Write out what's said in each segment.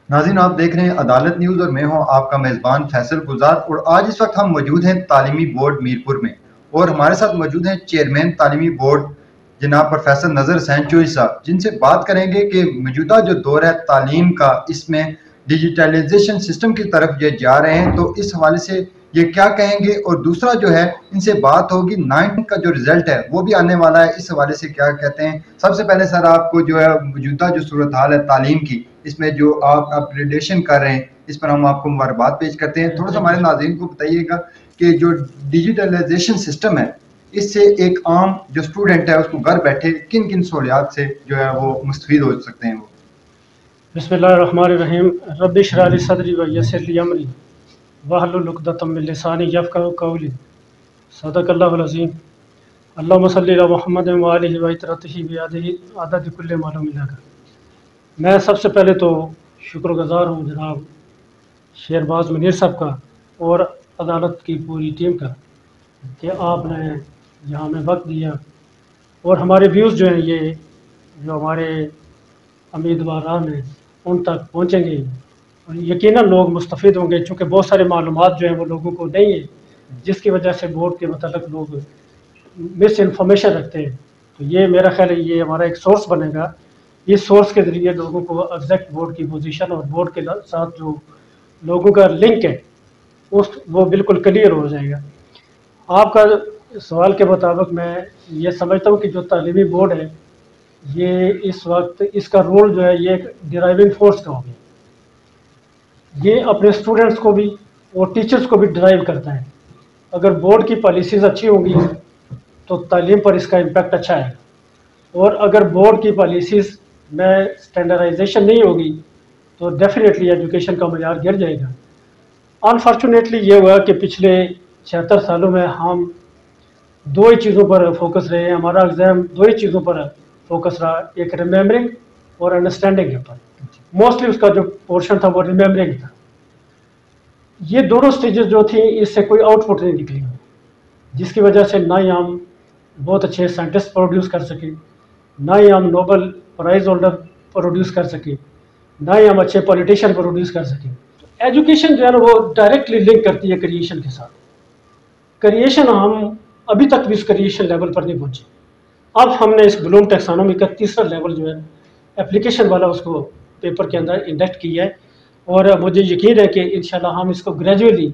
ناظرین، آپ دیکھ رہے ہیں عدالت نیوز اور میں ہوں آپ کا میزبان فیصل گلزار، اور آج اس وقت ہم موجود ہیں تعلیمی بورڈ میرپور میں، اور ہمارے ساتھ موجود ہیں چیئرمین تعلیمی بورڈ جناب پروفیسر نذر حسین چوہی صاحب، جن سے بات کریں گے کہ موجودہ جو دور ہے تعلیم کا، اس میں ڈیجیٹائلائزیشن سسٹم کی طرف یہ جا رہے ہیں، تو اس حوالے سے یہ کیا کہیں گے، اور دوسرا جو ہے ان سے بات ہوگی 9 کا جو رزلٹ ہے وہ بھی آنے والا ہے، اس حوالے سے کیا کہتے ہیں۔ سب سے پہلے سر، آپ کو جو ہے موجودہ جو صورتحال ہے تعلیم کی، اس میں جو آپ اپگریڈیشن کر رہے ہیں، اس پر ہم آپ کو مبارکباد پیش کرتے ہیں۔ تھوڑا سا ہمارے ناظرین کو بتائیے گا کہ جو ڈیجیٹلائزیشن سسٹم ہے، اس سے ایک عام جو اسٹوڈنٹ ہے اس کو گھر بیٹھے کن کن سہولیات سے جو ہے وہ مستفید ہو سکتے ہیں وہ۔ بسم اللہ الرحمن الرحیم، رب اشرح لی صدری ویسر لی امری واحلل عقدۃ من لسانی یفقہوا قولی، صدق اللہ العظیم۔ اللہم صلی علی محمد وآلہ وعطرتہ بعدہ عدد کل معلوم لک۔ میں سب سے پہلے تو شکر گزار ہوں جناب شہرباز منیر صاحب کا اور عدالت کی پوری ٹیم کا کہ آپ نے یہاں میں وقت دیا، اور ہمارے ویوز جو ہیں یہ جو ہمارے امیدواران ہیں ان تک پہنچیں گے، اور یقیناً لوگ مستفید ہوں گے، چونکہ بہت سارے معلومات جو ہیں وہ لوگوں کو نہیں ہیں، جس کی وجہ سے بورڈ کے متعلق لوگ مس انفارمیشن رکھتے ہیں۔ تو یہ میرا خیال ہے یہ ہمارا ایک سورس بنے گا، اس سورس کے ذریعے لوگوں کو ایگزیکٹ بورڈ کی پوزیشن اور بورڈ کے ساتھ جو لوگوں کا لنک ہے وہ بالکل کلیئر ہو جائے گا۔ آپ کا سوال کے مطابق میں یہ سمجھتا ہوں کہ جو تعلیمی بورڈ ہے یہ اس وقت اس کا رول جو ہے یہ ایک ڈرائیونگ فورس کا ہو گیا، یہ اپنے اسٹوڈنٹس کو بھی اور ٹیچرس کو بھی ڈرائیو کرتا ہے۔ اگر بورڈ کی پالیسیز اچھی ہوں گی تو تعلیم پر اس کا امپیکٹ اچھا ہے، اور اگر بورڈ کی پالیسیز میں اسٹینڈرڈائزیشن نہیں ہوگی تو ڈیفینیٹلی ایجوکیشن کا معیار گر جائے گا۔ انفارچونیٹلی یہ ہوا کہ پچھلے 76 سالوں میں ہم دو ہی چیزوں پر فوکس رہے ہیں، ہمارا ایگزام دو ہی چیزوں پر فوکس رہا، ایک ریممبرنگ اور انڈرسٹینڈنگ کے اوپر۔ موسٹلی اس کا جو پورشن تھا وہ ریممبرنگ تھا۔ یہ دونوں سٹیجز جو تھیں اس سے کوئی آؤٹ پٹ نہیں نکلی، جس کی وجہ سے نہ ہی ہم بہت اچھے سائنٹسٹ پروڈیوس کر سکیں، نہ ہی ہم نوبل پرائز ہولڈر پروڈیوس کر سکیں، نہ ہی ہم اچھے پولیٹیشین پروڈیوس کر سکیں۔ ایجوکیشن جو ہے نا وہ ڈائریکٹلی لنک کرتی ہے کریشن کے ساتھ۔ کریشن ہم ابھی تک بھی اس کریشن لیول پر نہیں پہنچے۔ اب ہم نے اس بلوم ٹیکسانومی کا تیسرا لیول جو ہے اپلیکیشن والا اس کو پیپر کے اندر انڈکٹ کیا ہے، اور مجھے یقین ہے کہ انشاءاللہ ہم اس کو گریجولی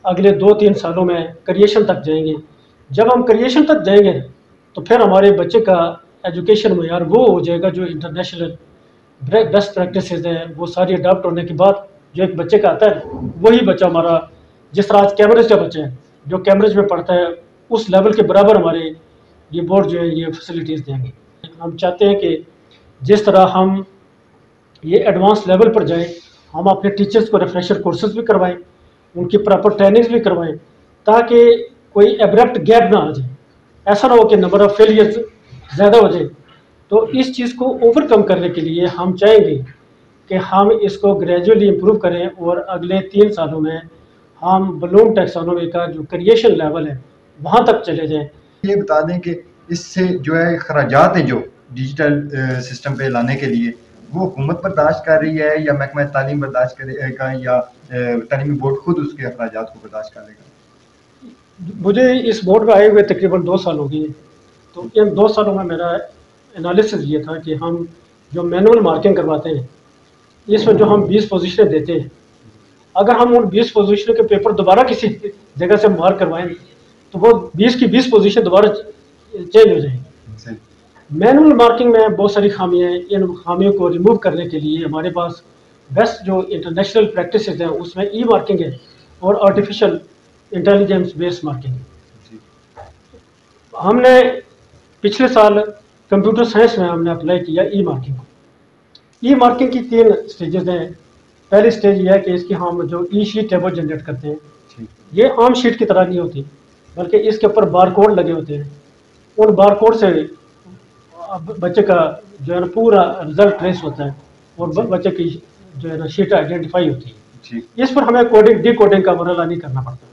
اگلے 2-3 سالوں میں کریشن تک جائیں گے۔ جب ہم کریشن تک جائیں گے تو پھر ہمارے بچے کا ایجوکیشن معیار وہ ہو جائے گا جو انٹرنیشنل بیسٹ پریکٹسز ہیں وہ ساری اڈاپٹ ہونے کے بعد جو ایک بچے کا آتا ہے وہی بچہ ہمارا، جس طرح آج کیمبرج کا بچہ ہے جو کیمبرج میں پڑھتا ہے اس لیول کے برابر ہمارے یہ بورڈ جو ہے یہ فیسلٹیز دیں گے۔ ہم چاہتے ہیں کہ جس طرح ہم یہ ایڈوانس لیول پر جائیں، ہم اپنے ٹیچرز کو ریفریشر کورسز بھی کروائیں، ان کی پراپر ٹریننگز بھی کروائیں، تاکہ کوئی ایبرپٹ گیپ نہ آ جائے، ایسا نہ ہو کہ نمبر آف فیلئرز زیادہ ہو جائے۔ تو اس چیز کو اوور کم کرنے کے لیے ہم چاہیں گے کہ ہم اس کو گریجولی امپروو کریں، اور اگلے 3 سالوں میں ہم بلوم ٹیکسانومی کا جو کریشن لیول ہے وہاں تک چلے جائیں۔ یہ بتا دیں کہ اس سے جو ہے اخراجات ہیں جو ڈیجیٹل سسٹم پہ لانے کے لیے، وہ حکومت برداشت کر رہی ہے یا محکمہ تعلیم برداشت کرے گا، یا تعلیمی بورڈ خود اس کے اخراجات کو برداشت کرے گا؟ مجھے اس بورڈ میں آئے ہوئے تقریباً 2 سال ہو گئے ہیں، تو ان 2 سالوں میں میرا انالیسس یہ تھا کہ ہم جو مینول مارکنگ کرواتے ہیں اس میں جو ہم 20 پوزیشنیں دیتے ہیں، اگر ہم ان 20 پوزیشنوں کے پیپر دوبارہ کسی جگہ سے مارک کروائیں تو وہ 20 کی 20 پوزیشن دوبارہ چینج ہو جائیں گی۔ مینول مارکنگ میں بہت ساری خامیاں ہیں، ان خامیوں کو ریموو کرنے کے لیے ہمارے پاس بیسٹ جو انٹرنیشنل پریکٹسز ہیں اس میں ای مارکنگ ہے اور آرٹیفیشل انٹیلیجنس بیس مارکنگ ہے۔ ہم نے پچھلے سال کمپیوٹر سائنس میں ہم نے اپلائی کیا ای مارکنگ کو۔ ای مارکنگ کی 3 سٹیجز ہیں۔ پہلی سٹیج یہ ہے کہ اس کی ہم جو ای شیٹ ہے وہ جنریٹ کرتے ہیں، یہ عام شیٹ کی طرح نہیں ہوتی بلکہ اس کے اوپر بار کوڈ لگے ہوتے ہیں، ان بار کوڈ سے بچے کا جو ہے نا پورا رزلٹ ٹریس ہوتا ہے اور بچے کی جو ہے نا شیٹ آئیڈینٹیفائی ہوتی ہے۔ اس پر ہمیں کوڈنگ ڈی کوڈنگ کا مرحلہ نہیں کرنا پڑتا۔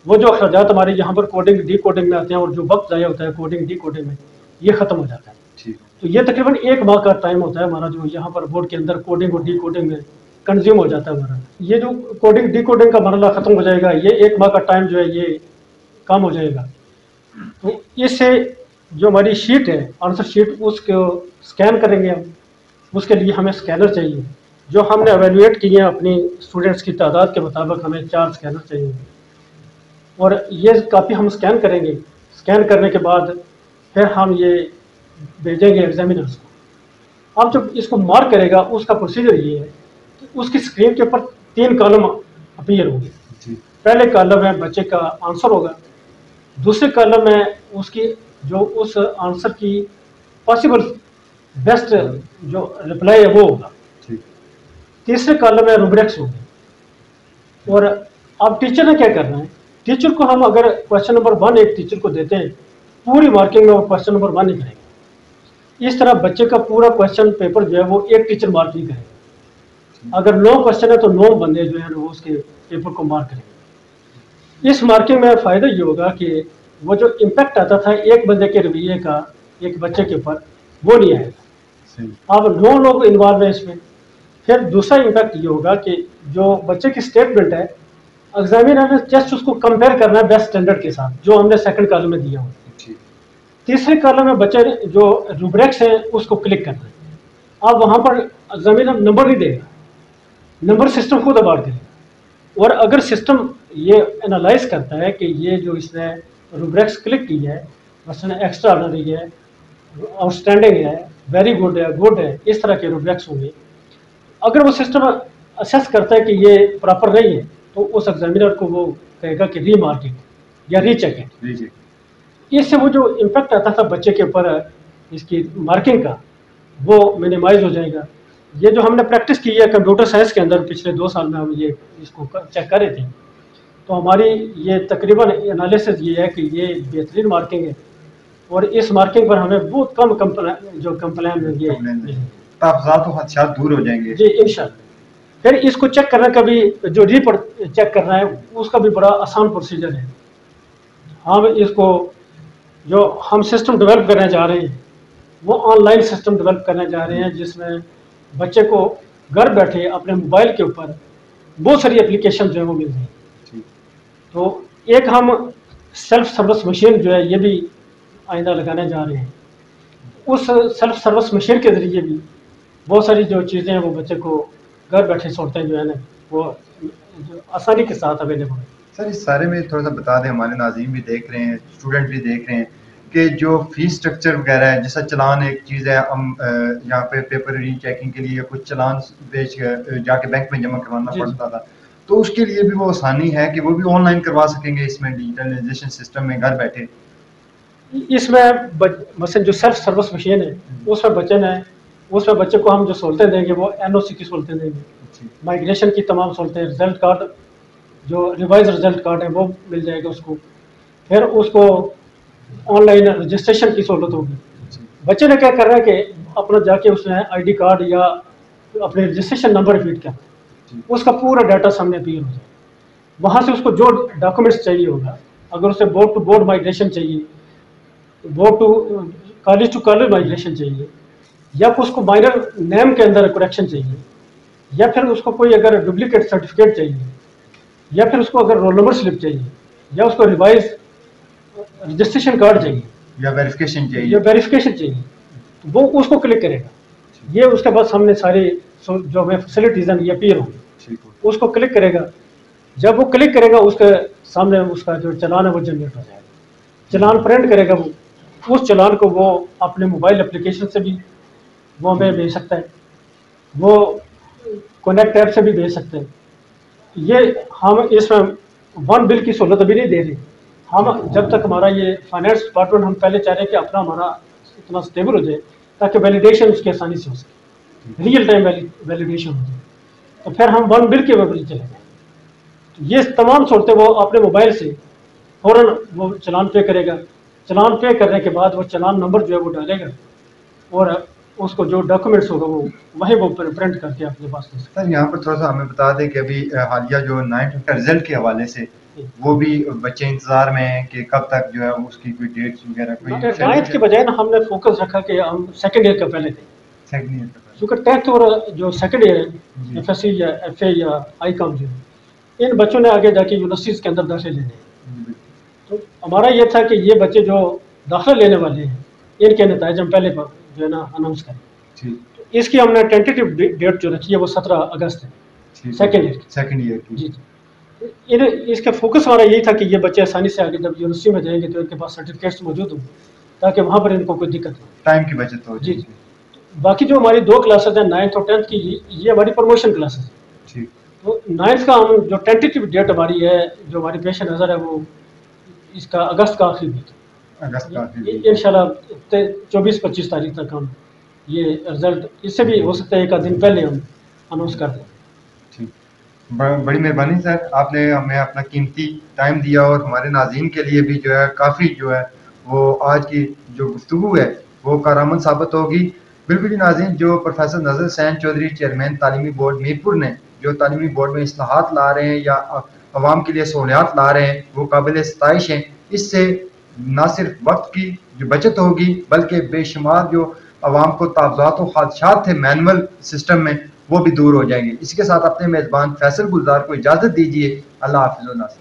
وہ جو اخراجات ہمارے یہاں پر کوڈنگ ڈی کوڈنگ میں آتے ہیں اور جو وقت ضائع ہوتا ہے کوڈنگ ڈی کوڈنگ میں، یہ ختم ہو جاتا ہے۔ تو یہ تقریباً 1 ماہ کا ٹائم ہوتا ہے ہمارا جو یہاں پر بورڈ کے اندر کوڈنگ اور ڈی کوڈنگ میں کنزیوم ہو جاتا ہے ہمارا. یہ جو کوڈنگ ڈی کوڈنگ کا مرحلہ ختم ہو جائے گا, یہ 1 ماہ کا ٹائم جو ہے یہ کم ہو جائے گا. تو اس سے جو ہماری شیٹ ہے آنسر شیٹ, اس کو اسکین کریں گے ہم. اس کے لیے ہمیں اسکینر چاہیے. جو ہم نے ایویلویٹ کیے ہیں اپنی اسٹوڈنٹس کی تعداد کے مطابق ہمیں 4 اسکینر چاہیے. اور یہ کاپی ہم اسکین کریں گے. اسکین کرنے کے بعد پھر ہم یہ بھیجیں گے ایگزامینرس کو. اب جب اس کو مارک کرے گا اس کا پروسیجر یہ ہے کہ اس کی اسکرین کے اوپر 3 کالم اپیئر ہوں گے. پہلے کالم میں بچے کا آنسر ہوگا, دوسرے کالم میں اس کی جو اس آنسر کی پاسبل بیسٹ جو رپلائی ہے وہ ہوگا, تیسرے کالم میں روبریکس ہوگی. اور اب ٹیچر نے کیا کرنا ہے, ٹیچر کو ہم اگر کوشچن نمبر 1 ایک ٹیچر کو دیتے ہیں, پوری مارکنگ میں وہ کوشچن نمبر 1 ہی کریں گے. اس طرح بچے کا پورا کوشچن پیپر جو ہے وہ ایک ٹیچر مارک نہیں کرے گا. اگر 9 کوشچن ہے تو 9 بندے جو ہے وہ اس کے پیپر کو مارک کریں گے. اس مارکنگ میں فائدہ یہ ہوگا کہ وہ جو امپیکٹ آتا تھا ایک بندے کے رویے کا ایک بچے کے اوپر, وہ نہیں آئے گا. اب 9 لوگ انوالو ہیں اس میں. پھر دوسرا امپیکٹ یہ ہوگا کہ جو بچے کی اسٹیٹمنٹ ہے, ایگزامینر نے جسٹ اس کو کمپیئر کرنا ہے بیسٹ اسٹینڈرڈ کے ساتھ جو ہم نے سیکنڈ کالم میں دیا ہو. تیسرے کالم میں بچے جو روبریکس ہیں اس کو کلک کرنا ہے. اب وہاں پر ایگزامینر نمبر نہیں دے گا, نمبر سسٹم خود ابارٹ کرے گا. اور اگر سسٹم یہ انالائز کرتا ہے کہ یہ جو اس نے روبریکس کلک کی ہے مثلا ایکسٹرا آرڈنری ہے, آؤٹ اسٹینڈنگ ہے, ویری گڈ ہے, گڈ ہے, اس طرح کے روبریکس ہوں گے, اگر وہ سسٹم اسیس کرتا ہے کہ یہ پراپر نہیں ہے تو اس ایگزامینر کو وہ کہے گا کہ ری مارکنگ یا ری چیکنگ. اس سے وہ جو امپیکٹ آتا تھا بچے کے اوپر اس کی مارکنگ کا وہ منیمائز ہو جائے گا. یہ جو ہم نے پریکٹس کی ہے کمپیوٹر سائنس کے اندر پچھلے 2 سال میں ہم یہ اس کو چیک کر رہے تھے, تو ہماری یہ تقریباً انالیسس یہ ہے کہ یہ بہترین مارکنگ ہے. اور اس مارکنگ پر ہمیں بہت کم جو کمپلین تحفظات و خدشات دور ہو جائیں گے. جی انشاءاللہ. پھر اس کو چیک کرنا کا بھی جو چیک کرنا ہے اس کا بھی بڑا آسان پروسیجر ہے. ہم اس کو جو ہم سسٹم ڈیولپ کرنے جا رہے ہیں وہ آن لائن سسٹم ڈیولپ کرنے جا رہے ہیں جس میں بچے کو گھر بیٹھے اپنے موبائل کے اوپر بہت ساری اپلیکیشن جو ہے وہ مل رہی ہیں. تو ایک ہم سیلف سروس مشین جو ہے یہ بھی آئندہ لگانے جا رہے ہیں. اس سیلف سروس مشین کے ذریعے بھی بہت ساری جو چیزیں ہیں وہ بچے کو گھر بیٹھے سہولتیں جو ہے نا وہ آسانی کے ساتھ اویلیبل ہے. سر اس سارے میں تھوڑا سا بتا دیں, ہمارے ناظرین بھی دیکھ رہے ہیں, اسٹوڈنٹ بھی دیکھ رہے ہیں کہ جو فیس اسٹرکچر وغیرہ ہے, جیسا چلان ایک چیز ہے, ہم یہاں پہ پیپر ری چیکنگ کے لیے کچھ چلان جا کے بینک میں جمع کروانا پڑتا تھا, تو اس کے لیے بھی وہ آسانی ہے کہ وہ بھی آن لائن کروا سکیں گے اس میں ڈیجیٹلائزیشن سسٹم میں گھر بیٹھے. اس میں مثلا جو سیلف سروس مشین ہے اس میں بچے کو ہم جو سہولتیں دیں گے وہ NOC کی سہولتیں دیں گے, مائگریشن کی تمام سہولتیں, رزلٹ کارڈ جو ریوائز رزلٹ کارڈ ہے وہ مل جائے گا اس کو. پھر اس کو آن لائن رجسٹریشن کی سہولت ہوگی. بچے نے کیا کرنا ہے کہ اپنا جا کے اس میں ID کارڈ یا اپنے رجسٹریشن نمبر فیڈ کرنا, اس کا پورا ڈیٹا سامنے اپیئر ہو جائے. وہاں سے اس کو جو ڈاکومنٹس چاہیے ہوگا, اگر اسے بورڈ ٹو بورڈ مائگریشن چاہیے, بورڈ ٹو کالج مائگریشن چاہیے, یا اس کو مائنر نیم کے اندر کریکشن چاہیے, یا پھر اس کو کوئی اگر ڈپلیکیٹ سرٹیفکیٹ چاہیے, یا پھر اس کو اگر رول نمبر سلپ چاہیے, یا اس کو ریوائز رجسٹریشن کارڈ چاہیے, یا ویریفیکیشن چاہیے, وہ اس کو کلک کرے گا. یہ اس کے بعد سامنے ساری جو ہمیں فیسلٹیز ہیں یہ اپیئر ہوں گی, اس کو کلک کرے گا. جب وہ کلک کرے گا اس کے سامنے اس کا جو چلان ہے وہ جنریٹ ہو جائے گا. چلان پرنٹ کرے گا, وہ اس چلان کو وہ اپنے موبائل اپلیکیشن سے بھی وہ ہمیں بھیج سکتا ہے, وہ کونیکٹ ایپ سے بھی بھیج سکتے ہیں. یہ ہم اس میں 1 بل کی سہولت ابھی نہیں دے رہے. ہم جب تک ہمارا یہ فائنانس ڈپارٹمنٹ ہم پہلے چاہ رہے ہیں کہ اپنا ہمارا اتنا اسٹیبل ہو جائے تاکہ ویلیڈیشن اس کی آسانی سے ہو سکے, ریئل ٹائم ویلیڈیشن ہو جائے, تو پھر ہم 1 بل کے اوپر چلے گئے. یہ تمام سہولتیں وہ اپنے موبائل سے فوراً وہ چلان پے کرے گا. چلان پے کرنے کے بعد وہ چلان نمبر جو ہے وہ ڈالے گا اور اس کو جو ڈاکومنٹس ہوگا وہ وہیں وہ پرنٹ کر کے اپنے پاس لے سکتے. سر یہاں پر تھوڑا سا ہمیں بتا دیں کہ ابھی حالیہ جو 9th کا رزلٹ کے حوالے سے وہ بھی بچے انتظار میں ہیں کہ کب تک جو ہے اس کی کوئی ڈیٹس وغیرہ کوئی 9th کے بجائے نا ہم نے فوکس رکھا کہ ہم سیکنڈ ایئر کا پہلے تھے. کیونکہ 10th اور جو سیکنڈ ایئر جی۔ ہے ایف ایس سی یا ایف اے یا آئی کام جو ہے ان بچوں نے آگے جا کے یونیورسٹیز کے اندر داخلے لینے ہیں. تو ہمارا یہ تھا کہ یہ بچے جو داخلہ لینے والے ہیں ان کے نتائج ہم پہلے جو ہے نا اناؤنس کریں. تو اس کی ہم نے ٹینٹیو ڈیٹ جو رکھی ہے وہ 17 اگست ہے سیکنڈ ایئر کی. جی اس کا فوکس ہمارا یہی تھا کہ یہ بچے آسانی سے آگے جب یونیورسٹی میں جائیں گے تو ان کے پاس سرٹیفکیٹس موجود ہوں تاکہ وہاں پر ان کو کوئی دقت نہ ہو. ٹائم کی بچت ہو. جی. باقی جو ہماری 2 کلاسز ہیں 9th اور 10th کی یہ ہماری پروموشن کلاسز ہیں. تو 9th کا ہم جو ٹینٹیو ڈیٹ ہماری ہے جو ہماری پیش نظر ہے وہ اس کا اگست کا آخری ویک ہے. انشاءاللہ 24-25 تاریخ تک ہم یہ رزلٹ اس سے بھی ہو سکتا ہے ایک آدھ دن پہلے ہم اناؤنس کر دیں. بڑی مہربانی سر، آپ نے ہمیں اپنا قیمتی ٹائم دیا اور ہمارے ناظرین کے لیے بھی جو ہے کافی جو ہے وہ آج کی جو گفتگو ہے وہ کارآمد ثابت ہوگی. بالکل ناظرین، جو پروفیسر نذر حسین چودھری چیئرمین تعلیمی بورڈ میرپور نے جو تعلیمی بورڈ میں اصلاحات لا رہے ہیں یا عوام کے لیے سہولیات لا رہے ہیں وہ قابل ستائش ہیں. اس سے نہ صرف وقت کی جو بچت ہوگی بلکہ بے شمار جو عوام کو تعاوضات و خدشات تھے مینول سسٹم میں وہ بھی دور ہو جائیں گے. اسی کے ساتھ اپنے میزبان فیصل گلزار کو اجازت دیجیے. اللہ حافظ و ناصر.